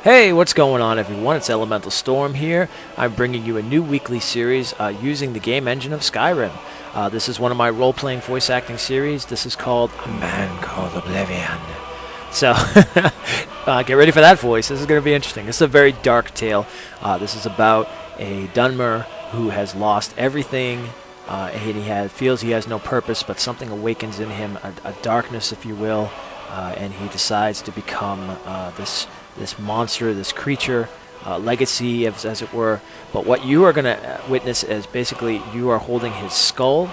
Hey, what's going on everyone? It's Elemental Storm here. I'm bringing you a new weekly series using the game engine of Skyrim. This is one of my role-playing voice acting series. This is called A Man Called Oblivion. So, get ready for that voice. This is going to be interesting. This is a very dark tale. This is about a Dunmer who has lost everything, and he feels he has no purpose, but something awakens in him, a darkness, if you will, and he decides to become this monster, this creature, legacy, as it were. But what you are going to witness is basically you are holding his skull,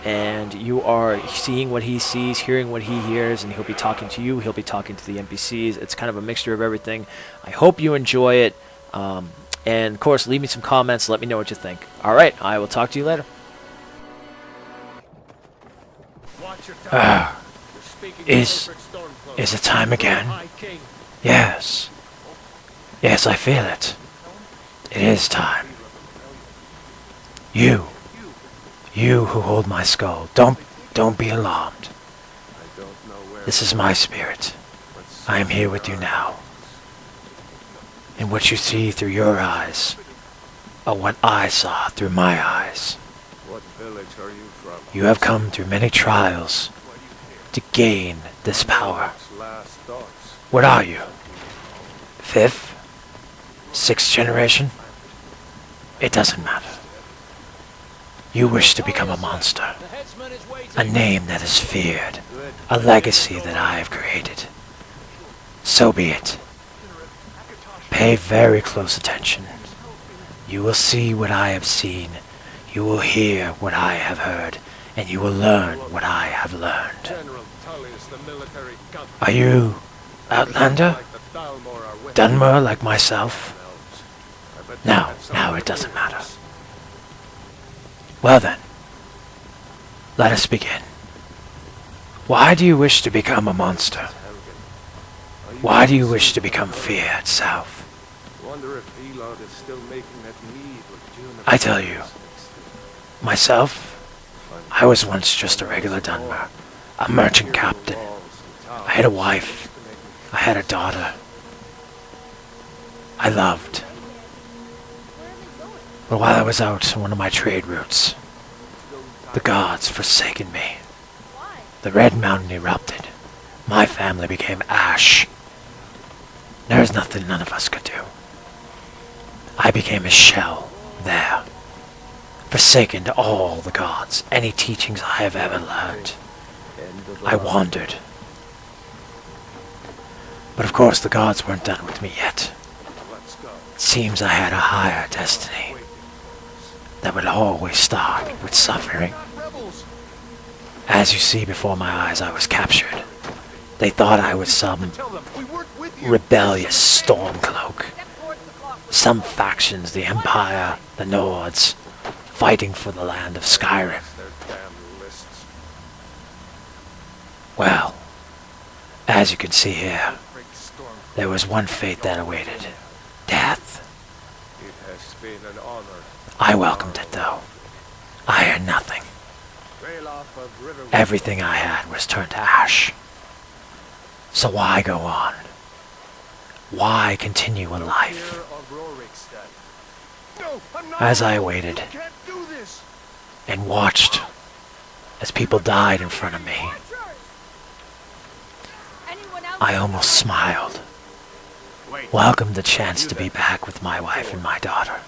and you are seeing what he sees, hearing what he hears, and he'll be talking to you, he'll be talking to the NPCs. It's kind of a mixture of everything. I hope you enjoy it, and of course, leave me some comments, let me know what you think. Alright, I will talk to you later. Is it time again? Yes. Yes, I feel it. It is time. You who hold my skull, don't be alarmed. This is my spirit. I am here with you now. And what you see through your eyes are what I saw through my eyes. What village are you from? You have come through many trials to gain this power. What are you? Fifth? Sixth generation? It doesn't matter. You wish to become a monster. A name that is feared. A legacy that I have created. So be it. Pay very close attention. You will see what I have seen. You will hear what I have heard. And you will learn what I have learned. Are you Outlander? Dunmer like myself? No, it doesn't matter. Well then, let us begin. Why do you wish to become a monster? Why do you wish to become fear itself? I tell you, myself, I was once just a regular Dunmer, a merchant captain. I had a wife. I had a daughter. I loved. But while I was out on one of my trade routes, the gods forsaken me. The Red Mountain erupted. My family became ash. There is nothing none of us could do. I became a shell there, forsaken to all the gods, any teachings I have ever learned. I wandered. But of course the gods weren't done with me yet. It seems I had a higher destiny that would always start with suffering. As you see before my eyes, I was captured. They thought I was some rebellious stormcloak. Some factions, the Empire, the Nords, fighting for the land of Skyrim. Well, as you can see here, there was one fate that awaited. Death. I welcomed it though. I had nothing. Everything I had was turned to ash. So why go on? Why continue a life? As I waited and watched as people died in front of me, I almost smiled. Welcomed the chance to be back with my wife and my daughter.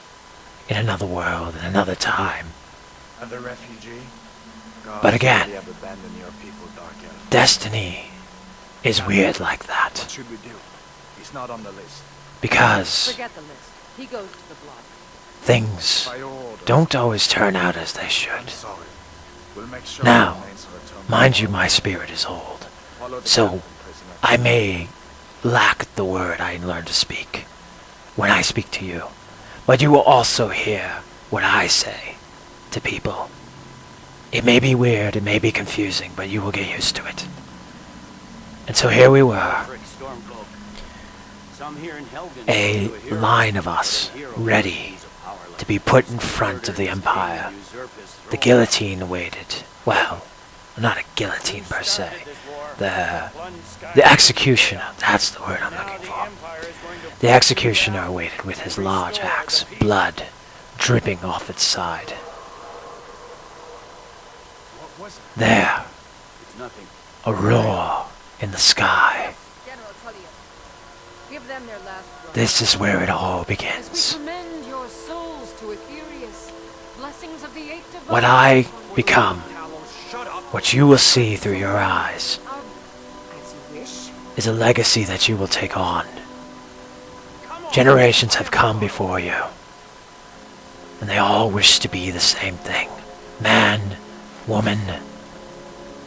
In another world, in another time. But again, destiny is weird like that. What should we do? He's not on the list. Because Forget the list. He goes to the blood. things don't always turn out as they should. Sorry. We'll make sure Now, the names are returned. mind you, my spirit is old. So I may lack the word I learned to speak when I speak to you. But you will also hear what I say to people. It may be weird, it may be confusing, but you will get used to it. And so here we were, a line of us, ready to be put in front of the Empire. The guillotine awaited. Well, Not a guillotine per se. The executioner, that's the word I'm looking for. The executioner awaited with his large axe, blood dripping off its side. What was it? There, It's nothing. a roar in the sky. General Tullius, give them their last word. This is where it all As we begins. commend your souls to Aetherius, blessings of the eight divines. What I become, Shut up. what you will see through your eyes, As you wish. is a legacy that you will take on. Generations have come before you, and they all wish to be the same thing. Man, woman,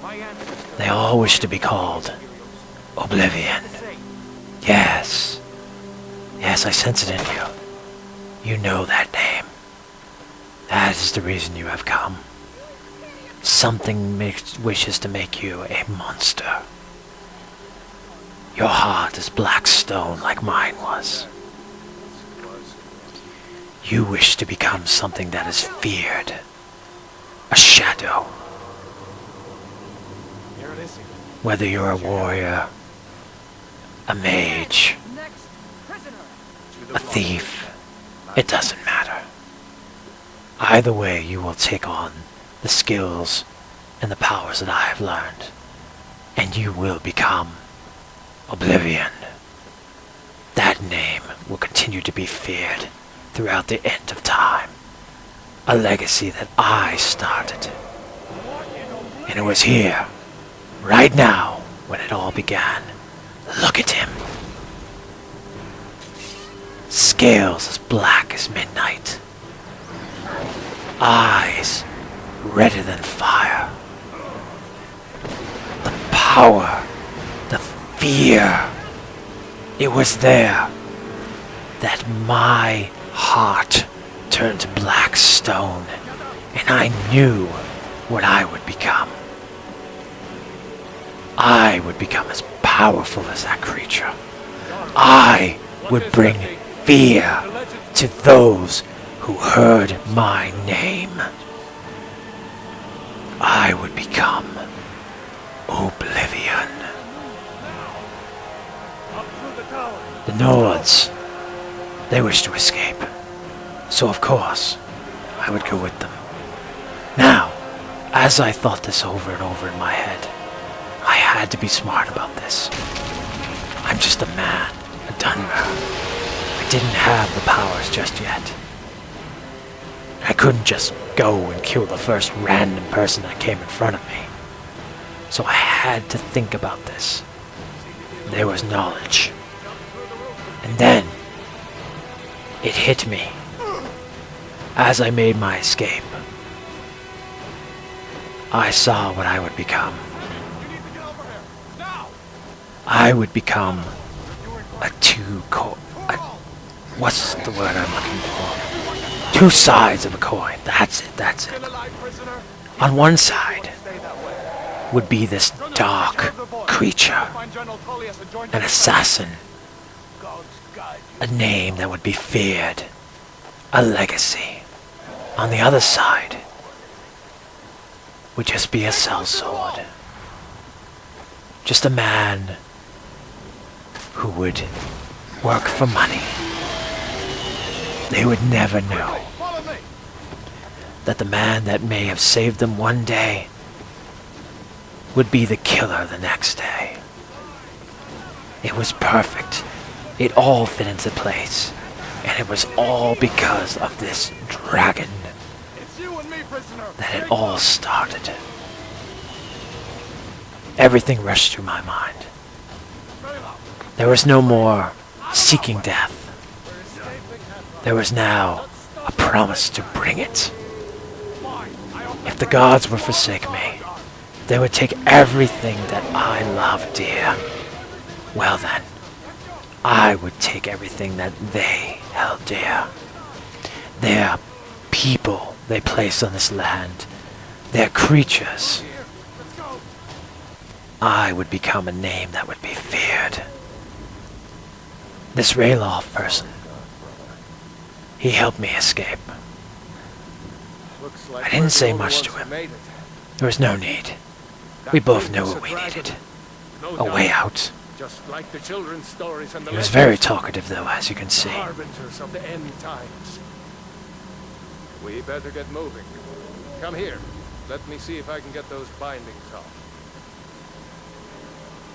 My ancestors. they all wish to be called Oblivion. Yes. Yes, I sense it in you. You know that name. That is the reason you have come. Something wishes to make you a monster. Your heart is black stone like mine was. You wish to become something that is feared. A shadow. Here it is. Whether you're a warrior, a mage, Next prisoner. a thief, it doesn't matter. Either way, you will take on the skills and the powers that I have learned, and you will become Oblivion. That name will continue to be feared throughout the end of time. A legacy that I started. And it was here, right now, when it all began. Look at him. Scales as black as midnight. Eyes redder than fire. The power, the fear. It was there that my heart turned to black stone, and I knew what I would become. I would become as powerful as that creature. I would bring fear to those who heard my name. I would become Oblivion. Up through the tower. The Nords, they wish to escape. So of course, I would go with them. Now, as I thought this over and over in my head, I had to be smart about this. I'm just a man, a Dunmer. I didn't have the powers just yet. I couldn't just go and kill the first random person that came in front of me. So I had to think about this. There was knowledge. And then, it hit me. As I made my escape, I saw what I would become. I would become a what's the word I'm looking for? Two sides of a coin. That's it. On one side would be this dark creature, an assassin, a name that would be feared, a legacy. On the other side would just be a sellsword. Just a man who would work for money. They would never know that the man that may have saved them one day would be the killer the next day. It was perfect. It all fit into place. And it was all because of this dragon It's you and me, prisoner. that it all started. Everything rushed through my mind. There was no more seeking death. There was now a promise to bring it. If the gods would forsake me, they would take everything that I love dear. Well then, I would take everything that they held dear. Their people they placed on this land, their creatures. I would become a name that would be feared. This Rayloff person, he helped me escape. Looks I didn't say much to him. There was no need. We both knew what we needed. A way out. Just like the children's stories and the He was legends, very talkative though, as you can see. harbingers of the end times. We better get moving. Come here. Let me see if I can get those bindings off.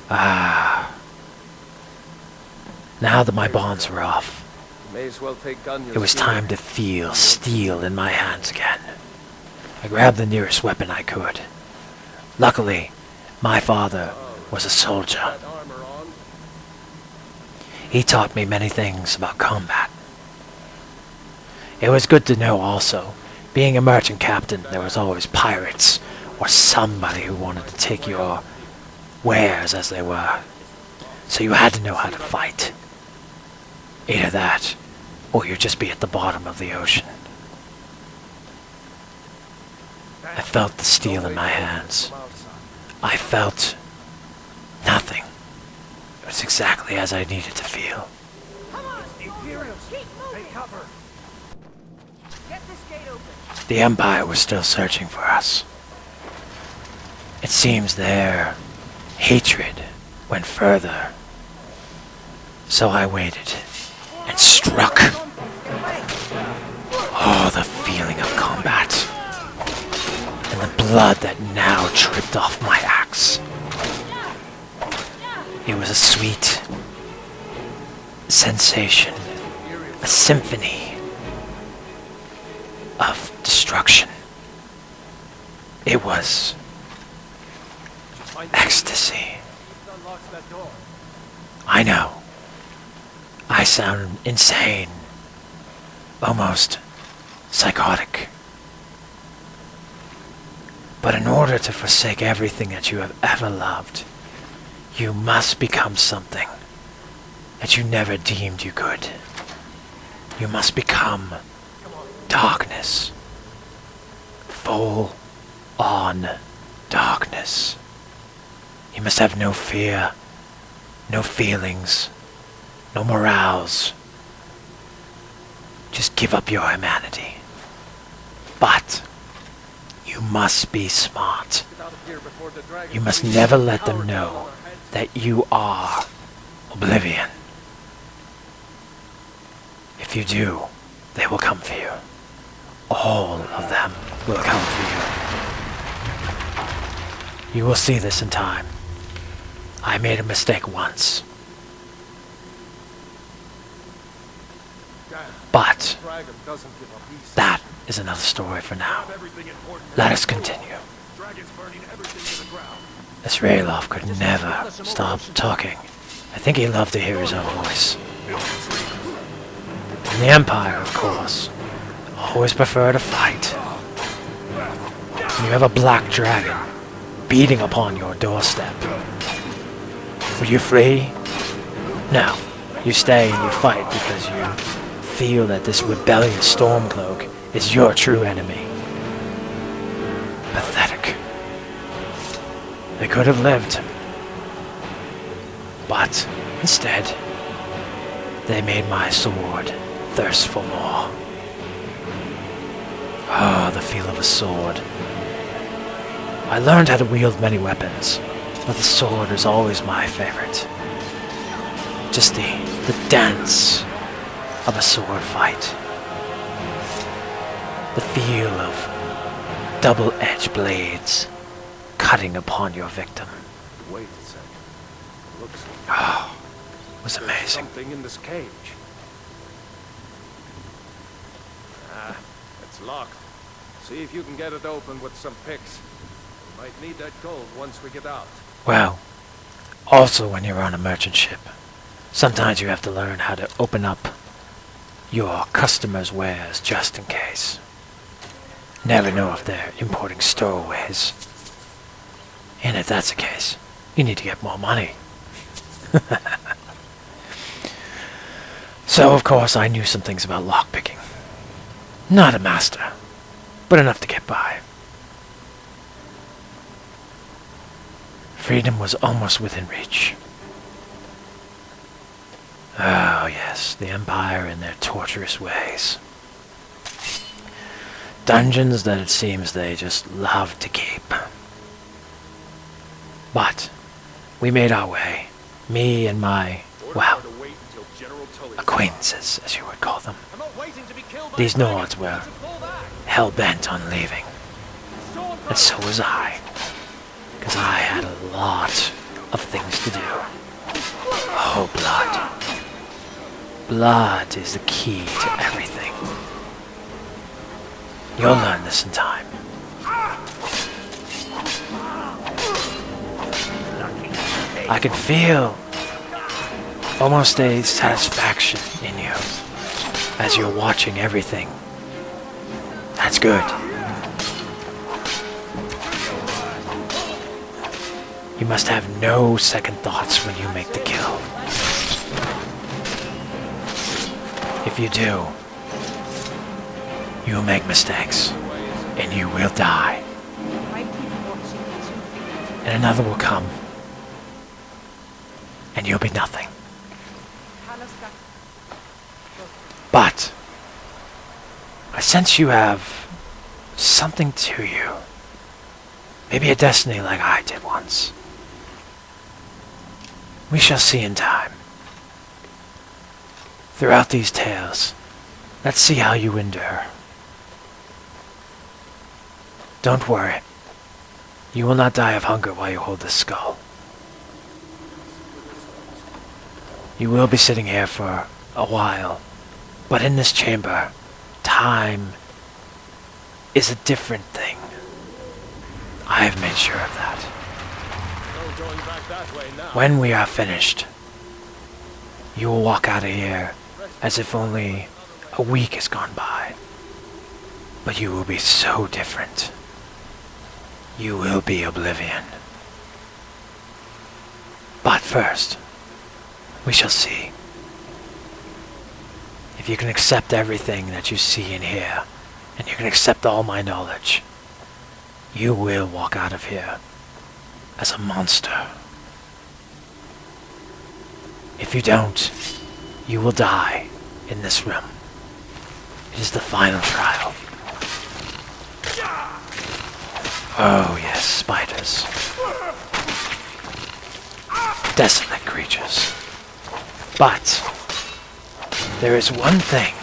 Ah. Now that my bonds were off, May as well take Gunya's it was time to feel steel in my hands again. I grabbed the nearest weapon I could. Luckily, my father was a soldier. that armor on. He taught me many things about combat. It was good to know also, being a merchant captain, there was always pirates or somebody who wanted to take your wares as they were. So you had to know how to fight. Either that, or you'd just be at the bottom of the ocean. I felt the steel in my hands. I felt nothing. It was exactly as I needed to feel. Imperials, take cover. Get this gate open. The Empire was still searching for us. It seems their hatred went further. So I waited and struck. Oh, the feeling of combat. And the blood that now dripped off my axe. It was a sweet sensation, a symphony of destruction. It was ecstasy. Unlocks that door. I know. I sound insane. Almost psychotic. But in order to forsake everything that you have ever loved, you must become something that you never deemed you could. You must become darkness. Full on darkness. You must have no fear, no feelings, no morals. Just give up your humanity. But you must be smart. Get out of here before the dragon You must breathes never the let them power down know on our heads. that you are Oblivion. If you do, they will come for you. All of them will come for you. You will see this in time. I made a mistake once, Damn, but dragon doesn't give up easy. that is another story for now. Everything important. Let us continue. Dragon's burning everything to the ground. This Rayloff could never stop talking. I think he loved to hear his own voice. And the Empire, of course, always prefer to fight. When you have a black dragon beating upon your doorstep, will you flee? No. You stay and you fight because you feel that this rebellious Stormcloak is your true enemy. Pathetic. They could have lived. But instead, they made my sword thirst for more. Ah, the feel of a sword. I learned how to wield many weapons, but the sword is always my favorite. Just the dance of a sword fight. The feel of double-edged blades cutting upon your victim. Wait a second. Looks Oh, it was amazing. something in this cage. Ah, it's locked. See if you can get it open with some picks. We might need that gold once we get out. Well, also when you're on a merchant ship, sometimes you have to learn how to open up your customers' wares just in case. Never know if they're importing stowaways. And if that's the case, you need to get more money. So, of course, I knew some things about lockpicking. Not a master, but enough to get by. Freedom was almost within reach. Oh, yes, the Empire and their torturous ways. Dungeons that it seems they just love to keep. But we made our way. Me and my, well, acquaintances, as you would call them. These Nords were hell-bent on leaving. And so was I. Because I had a lot of things to do. Oh, blood. Blood is the key to everything. You'll learn this in time. I can feel almost a satisfaction in you as you're watching everything. That's good. You must have no second thoughts when you make the kill. If you do, you'll make mistakes, and you will die. And another will come, and you'll be nothing. But I sense you have something to you. Maybe a destiny like I did once. We shall see in time. Throughout these tales, let's see how you endure. Don't worry. You will not die of hunger while you hold this skull. You will be sitting here for a while, but in this chamber, time is a different thing. I have made sure of that. When we are finished, you will walk out of here as if only a week has gone by. But you will be so different. You will be Oblivion. But first, we shall see. If you can accept everything that you see and hear, and you can accept all my knowledge, you will walk out of here as a monster. If you don't, you will die in this room. It is the final trial. Oh yes, spiders. Desolate creatures. But there is one thing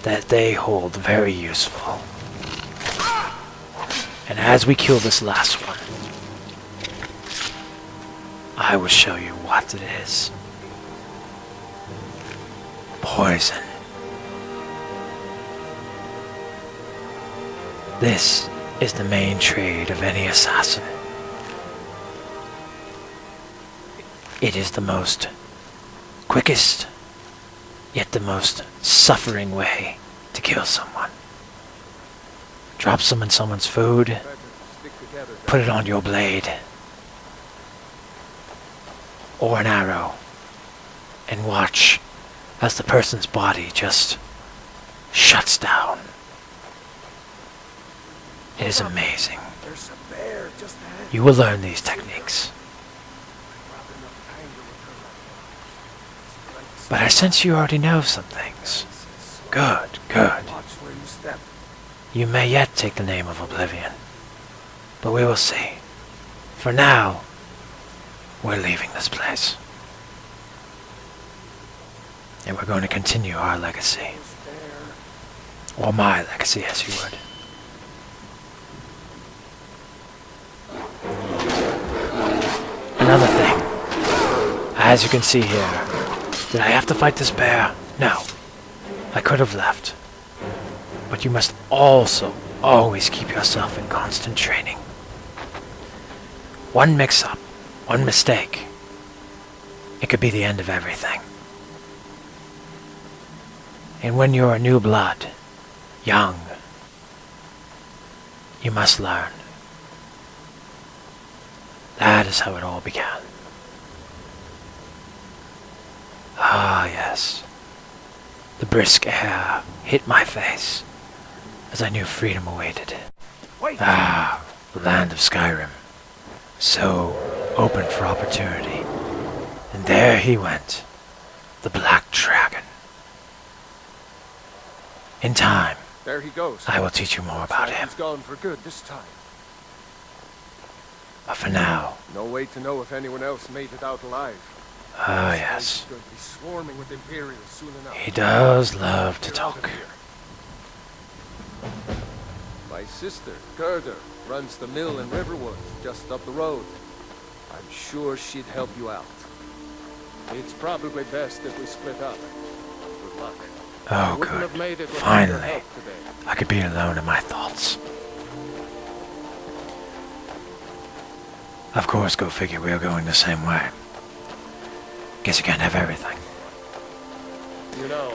that they hold very useful. And as we kill this last one, I will show you what it is. Poison. This is the main trade of any assassin. It is the most quickest, yet the most suffering way to kill someone. Drop some in someone's food, put it on your blade, or an arrow, and watch as the person's body just shuts down. It is amazing. You will learn these techniques. But I sense you already know some things. Good, good. You may yet take the name of Oblivion. But we will see. For now, we're leaving this place. And we're going to continue our legacy. Or my legacy, as you would. Another thing. As you can see here, did I have to fight this bear? No. I could have left. But you must also always keep yourself in constant training. One mix-up, one mistake, it could be the end of everything. And when you're a new blood, young, you must learn. That is how it all began. Ah, yes. The brisk air hit my face as I knew freedom awaited. Ah, the land of Skyrim. So open for opportunity. And there he went, the Black Dragon. In time, There he goes. I will teach you more about him. He's gone for good this time. But for now, No way to know if anyone else made it out alive. oh This place yes, is going to be swarming with Imperials soon enough. he does love to Get out of talk. here. My sister, Gerda, runs the mill in Riverwood, just up the road. I'm sure she'd help you out. It's probably best if we split up. Good luck. Oh Wouldn't have good, made it without your finally, help today. I could be alone in my thoughts. Of course, go figure, we are going the same way. Guess you can't have everything. You know,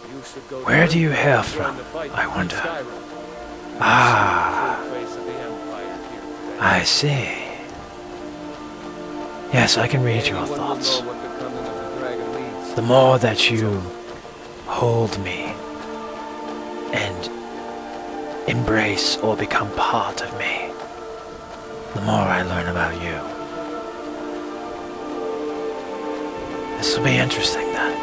you should go. Where to do you Riverwood hail and join from, the fight I in wonder? Skyrim. Ah. You'll see the true face of the Empire here today. I see. Yes, I can read your Anyone will thoughts. know what the coming of the dragon means. The more that you hold me and embrace or become part of me, the more I learn about you. This will be interesting then.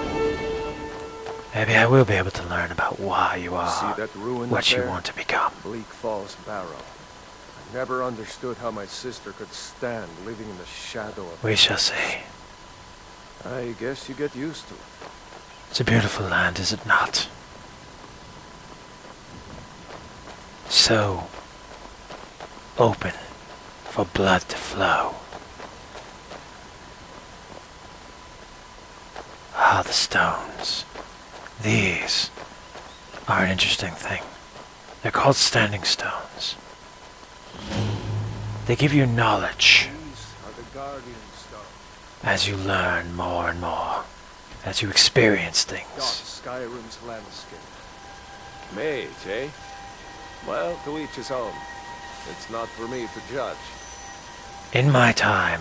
Maybe I will be able to learn about why you are See that ruin what up you there? want to become. Bleak Falls Barrow. I never understood how my sister could stand living in the shadow of We it. shall see. I guess you get used to it. It's a beautiful land, is it not? So open for blood to flow. Ah, the stones. These are an interesting thing. They're called standing stones. They give you knowledge These are the Guardian Stones. as you learn more and more, as you experience Dot things. Skyrim's landscape. Mage, eh? Well, to each his own. It's not for me to judge. In my time,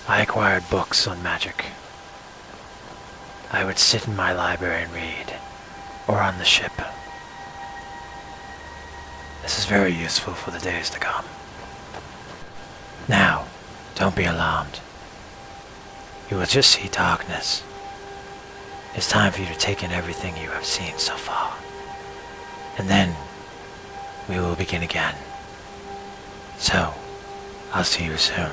I acquired books on magic. I would sit in my library and read, or on the ship. This is very useful for the days to come. Now, don't be alarmed. You will just see darkness. It's time for you to take in everything you have seen so far. And then, we will begin again. So, I'll see you soon.